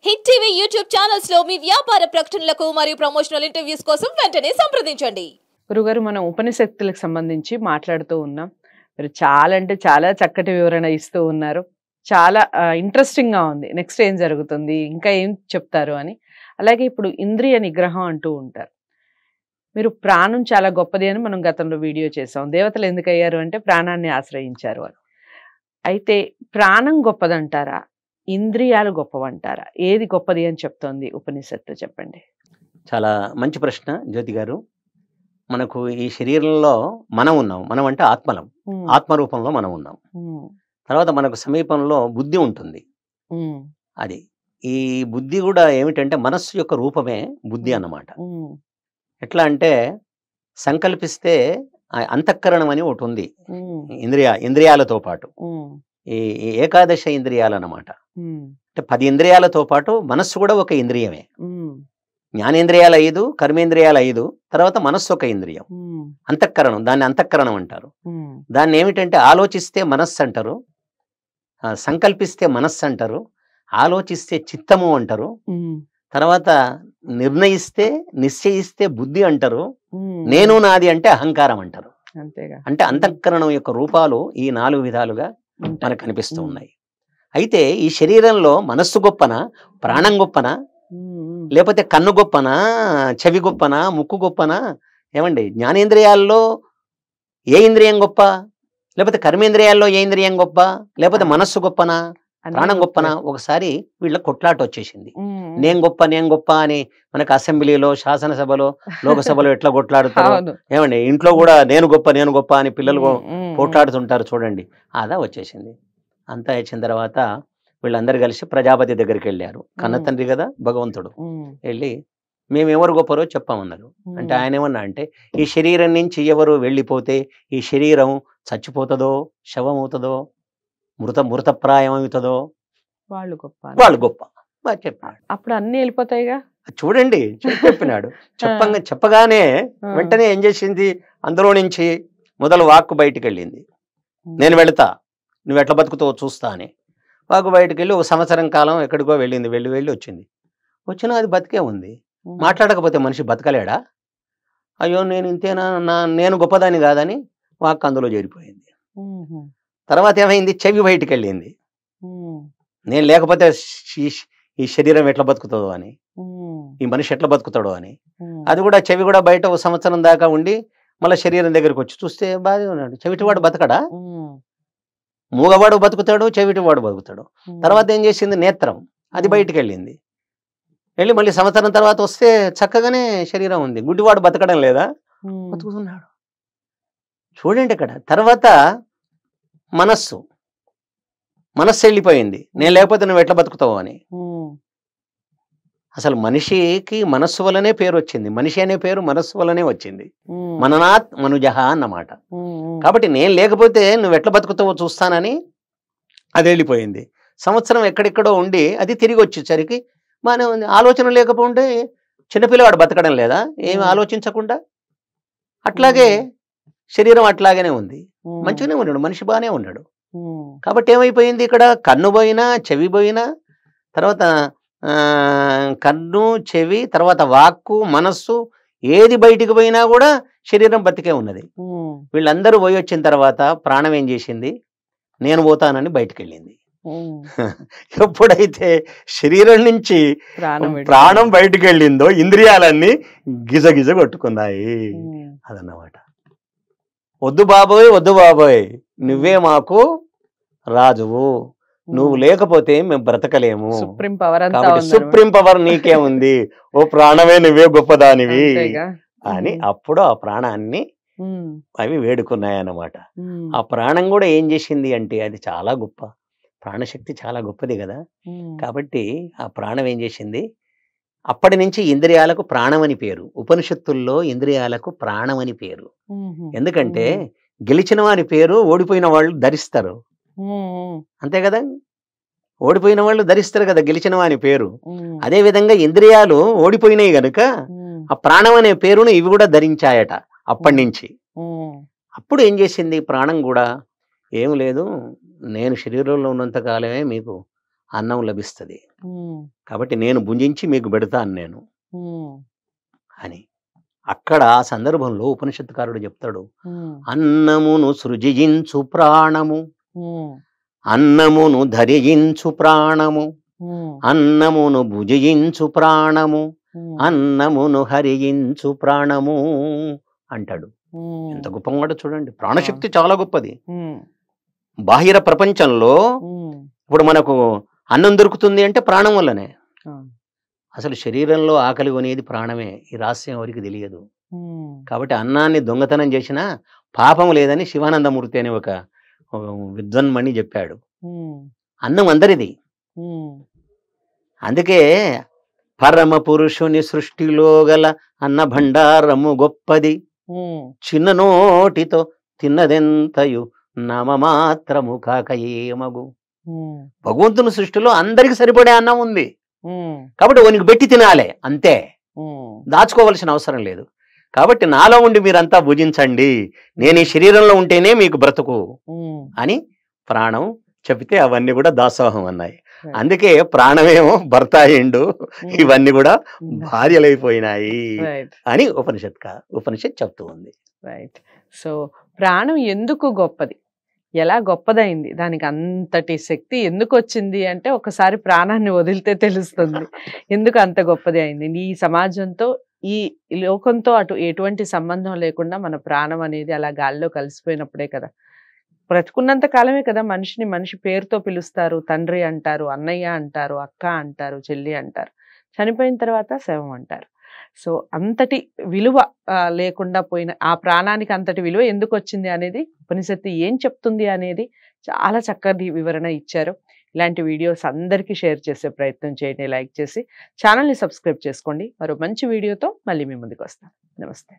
Hit TV YouTube channels లో మీ వ్యాపార ప్రకటనలకు మరియు ప్రమోషనల్ ఇంటర్వ్యూస్ కోసం వెంటనే సంప్రదించండి. గురుగారు, మనం ఉపనిషత్తులకు సంబంధించి మాట్లాడుతూ ఉన్నాం. మీరు చాలా అంటే చాలా చక్కటి వివరణ ఇస్తూ ఉన్నారు. చాలా ఇంట్రెస్టింగ్ గా ఉంది. నెక్స్ట్ ఏం జరుగుతుంది, ఇంకా ఏం చెప్తారు అని. అలాగే ఇప్పుడు ఇంద్రియ నిగ్రహం అంటూ ఉంటారు. మీరు ప్రాణం చాలా గొప్పది అని మనం గతంలో వీడియో చేసాం. దేవతలు ఎందుకు అయ్యారు అంటే ప్రాణాన్ని ఆశ్రయించారు అని. అయితే ప్రాణం గొప్పదంటారా, ఇంద్రియాలు గొప్పవంటారా? ఏది గొప్పది అని చెప్తోంది ఉపనిషత్తు? చెప్పండి. చాలా మంచి ప్రశ్న జ్యోతి గారు. మనకు ఈ శరీరంలో మనం ఉన్నాం. మనం అంటే ఆత్మలం. ఆత్మరూపంలో మనం ఉన్నాం. తర్వాత మనకు సమీపంలో బుద్ధి ఉంటుంది. అది ఈ బుద్ధి కూడా ఏమిటంటే మనస్సు యొక్క రూపమే బుద్ధి అన్నమాట. ఎట్లా అంటే సంకల్పిస్తే అంతఃకరణం అని ఒకటి ఉంది ఇంద్రియాలతో పాటు. ఈ ఏకాదశ ఇంద్రియాలు అన్నమాట. అంటే 10 ఇంద్రియాలతో పాటు మనస్సు కూడా ఒక ఇంద్రియమే. జ్ఞానేంద్రియాలు 5, కర్మేంద్రియాలు 5, తర్వాత మనస్సు ఒక ఇంద్రియం. అంతఃకరణం, దాన్ని అంతఃకరణం అంటారు. దాన్ని ఏమిటంటే ఆలోచిస్తే మనస్సు అంటారు, సంకల్పిస్తే మనస్సు అంటారు, ఆలోచిస్తే చిత్తము అంటారు, తర్వాత నిర్ణయిస్తే నిశ్చయిస్తే బుద్ధి అంటారు, నేను నాది అంటే అహంకారం అంటారు. అంటే అంతఃకరణం యొక్క రూపాలు ఈ 4 విధాలుగా మనకు కనిపిస్తూ ఉన్నాయి. అయితే ఈ శరీరంలో మనస్సు గొప్పనా, ప్రాణం గొప్పనా, లేకపోతే కన్ను గొప్పనా, చెవి గొప్పనా, ముక్కు గొప్పనా? ఏమండి, జ్ఞానేంద్రియాల్లో ఏ ఇంద్రియం గొప్ప, లేకపోతే కర్మేంద్రియాల్లో ఏ ఇంద్రియం గొప్ప, లేకపోతే మనస్సు గొప్పనా, ప్రాణం గొప్పనా? ఒకసారి వీళ్ళ కొట్లాట వచ్చేసింది. నేను గొప్ప అని మనకు అసెంబ్లీలో, శాసనసభలో, లోకసభలో ఎట్లా కొట్లాడుతారు ఏమండి, ఇంట్లో కూడా నేను గొప్ప అని పిల్లలు కొట్లాడుతుంటారు చూడండి. అదా వచ్చేసింది. అంతా వచ్చిన తర్వాత వీళ్ళందరూ కలిసి ప్రజాపతి దగ్గరికి వెళ్ళారు. కన్న తండ్రి కదా భగవంతుడు. వెళ్ళి మేము ఎవరు గొప్పరో చెప్పమన్నారు. అంటే ఆయన ఏమన్నా అంటే, ఈ శరీరం నుంచి ఎవరు వెళ్ళిపోతే ఈ శరీరం చచ్చిపోతుందో, శవం అవుతుందో, మృతప్రాయం అవుతుందో వాళ్ళు గొప్ప చెప్పాడు. అప్పుడు అన్ని వెళ్ళిపోతాయిగా. చూడండి చెప్పినాడు. చెప్పగానే వెంటనే ఏం చేసింది, అందులో నుంచి మొదలు వాక్కు బయటికి వెళ్ళింది. నేను వెళతా, నువ్వు ఎట్లా బతుకుతావో చూస్తా అని. వాకు బయటకు వెళ్ళి 1 సంవత్సరం కాలం ఎక్కడికో వెళ్ళింది. వెళ్ళి వచ్చింది. వచ్చినా అది బతికే ఉంది. మాట్లాడకపోతే మనిషి బతకలేడా? అయ్యో నేను ఇంతేనా, నేను గొప్పదాన్ని కాదని వాక్ అందులో చేరిపోయింది. తర్వాత ఏమైంది, చెవి బయటికి వెళ్ళింది. నేను లేకపోతే ఈ శరీరం ఎట్లా బతుకుతుందో అని, ఈ మనిషి ఎట్లా బతుకుతాడో అని. అది కూడా చెవి కూడా బయట 1 సంవత్సరం దాకా ఉండి మళ్ళీ శరీరం దగ్గరికి వచ్చి చూస్తే బాగా ఉన్నాడు. చెవిటివాడు బతకడా? మూగవాడు బతుకుతాడు, చెవిటివాడు బతుకుతాడు. తర్వాత ఏం చేసింది, నేత్రం, అది బయటికి వెళ్ళింది. వెళ్ళి మళ్ళీ సంవత్సరం తర్వాత వస్తే చక్కగానే శరీరం ఉంది. గుడ్డివాడు బతకడం లేదా? బతుకుతున్నాడు. చూడండి ఇక్కడ. తర్వాత మనస్సు వెళ్ళిపోయింది. నేను లేకపోతే నువ్వు ఎట్లా బతుకుతావు అని. అసలు మనిషికి మనస్సు వల్లనే పేరు వచ్చింది. మనిషి అనే పేరు మనస్సు వల్లనే వచ్చింది. మననాత్ మనుజహ అన్నమాట. కాబట్టి నేను లేకపోతే నువ్వు ఎట్లా బతుకుతావో చూస్తానని అది వెళ్ళిపోయింది. సంవత్సరం ఎక్కడెక్కడో ఉండి అది తిరిగి వచ్చేసరికి బాగానే ఉంది. ఆలోచన లేకపోతే చిన్నపిల్లవాడు బతకడం లేదా ఏమి ఆలోచించకుండా? అట్లాగే శరీరం అట్లాగనే ఉంది. మంచిగానే ఉన్నాడు, మనిషి బాగానే ఉన్నాడు. కాబట్టి ఏమైపోయింది ఇక్కడ, కన్ను పోయినా, చెవి పోయినా, తర్వాత కన్ను, చెవి, తర్వాత వాక్కు, మనస్సు, ఏది బయటికి పోయినా కూడా శరీరం బతికే ఉన్నది. వీళ్ళందరూ పోయి వచ్చిన తర్వాత ప్రాణం ఏం చేసింది, నేను పోతానని బయటికి వెళ్ళింది. ఎప్పుడైతే శరీరం నుంచి ప్రాణం బయటికి వెళ్ళిందో ఇంద్రియాలన్నీ గిజగిజ కొట్టుకున్నాయి. అదన్నమాట. వద్దు బాబోయ్ నువ్వే మాకు రాజువు, నువ్వు లేకపోతే మేము బ్రతకలేము. సుప్రీం పవర్ నీకే ఉంది, ఓ ప్రాణమే నువ్వే గొప్పదానివి అని అప్పుడు ఆ ప్రాణాన్ని అవి వేడుకున్నాయన్నమాట. ఆ ప్రాణం కూడా ఏం చేసింది అంటే, అది చాలా గొప్ప ప్రాణశక్తి, చాలా గొప్పది కదా. కాబట్టి ఆ ప్రాణం ఏం చేసింది, అప్పటి నుంచి ఇంద్రియాలకు ప్రాణం అని పేరు. ఉపనిషత్తుల్లో ఇంద్రియాలకు ప్రాణం అని పేరు. ఎందుకంటే గెలిచిన వారి పేరు ఓడిపోయిన వాళ్ళు ధరిస్తారు. అంతే కదా, ఓడిపోయిన వాళ్ళు ధరిస్తారు కదా గెలిచిన వారి పేరు. అదే విధంగా ఇంద్రియాలు ఓడిపోయినాయి గనుక ఆ ప్రాణం అనే పేరును ఇవి కూడా ధరించాయట అప్పటి నుంచి. అప్పుడు ఏం చేసింది ప్రాణం కూడా, ఏం లేదు, నేను శరీరంలో ఉన్నంత కాలమే మీకు అన్నం లభిస్తుంది. కాబట్టి నేను భుంజించి మీకు పెడతాను నేను అని. అక్కడ ఆ సందర్భంలో ఉపనిషత్తుకారుడు చెప్తాడు, అన్నమును సృజించు ప్రాణము, అన్నమును ధరించు ప్రాణము, అన్నమును భుజించు ప్రాణము, అన్నమును హరించు ప్రాణము అంటాడు. ఎంత గొప్ప మాట చూడండి. ప్రాణశక్తి చాలా గొప్పది. బాహిర ప్రపంచంలో ఇప్పుడు మనకు అన్నం దొరుకుతుంది అంటే ప్రాణం వల్లనే. అసలు శరీరంలో ఆకలి అనేది ప్రాణమే. ఈ రహస్యం ఎవరికి తెలియదు. కాబట్టి అన్నాన్ని దొంగతనం చేసినా పాపం లేదని శివానందమూర్తి అనే ఒక విద్వన్మణి చెప్పాడు. అన్నం అందరిది. అందుకే పరమ పురుషుని సృష్టిలో గల అన్న భండారము గొప్పది, చిన్న నోటితో తిన్నదెంతయు నామమాత్రము కాక ఏమగు. భగవంతుని సృష్టిలో అందరికి సరిపడే అన్నం ఉంది. కాబట్టి వానికి పెట్టి తినాలి అంతే, దాచుకోవలసిన అవసరం లేదు. కాబట్టి నాలో ఉండి మీరంతా భుజించండి, నేను ఈ శరీరంలో ఉంటేనే మీకు బ్రతుకు అని ప్రాణం చెబితే అవన్నీ కూడా దాసోహం అన్నాయి. అందుకే ప్రాణమేమో భర్త అయిండు, ఇవన్నీ కూడా భార్యలైపోయినాయి అని ఉపనిషత్ చెప్తూ ఉంది. రైట్. సో ప్రాణం ఎందుకు గొప్పది, ఎలా గొప్పదైంది, దానికి అంతటి శక్తి ఎందుకు వచ్చింది అంటే ఒకసారి ప్రాణాన్ని వదిలితే తెలుస్తుంది ఎందుకు అంత గొప్పది అయింది. ఈ సమాజంతో ఈ లోకంతో అటు ఎటువంటి సంబంధం లేకుండా మన ప్రాణం అనేది అలా గాల్లో కలిసిపోయినప్పుడే కదా, బ్రతుకున్నంత కాలమే కదా మనిషిని మనిషి పేరుతో పిలుస్తారు, తండ్రి అంటారు, అన్నయ్య అంటారు, అక్క అంటారు, చెల్లి అంటారు, చనిపోయిన తర్వాత శవం అంటారు. సో అంతటి విలువ లేకుండా పోయిన ఆ ప్రాణానికి అంతటి విలువ ఎందుకు వచ్చింది అనేది ఉపనిషత్తు ఏం చెప్తుంది అనేది చాలా చక్కటి వివరణ ఇచ్చారు. ఇలాంటి వీడియోస్ అందరికీ షేర్ చేసే ప్రయత్నం చేయండి, లైక్ చేసి ఛానల్ని సబ్స్క్రైబ్ చేసుకోండి. మరో మంచి వీడియోతో మళ్ళీ మీ ముందుకు వస్తాను. నమస్తే.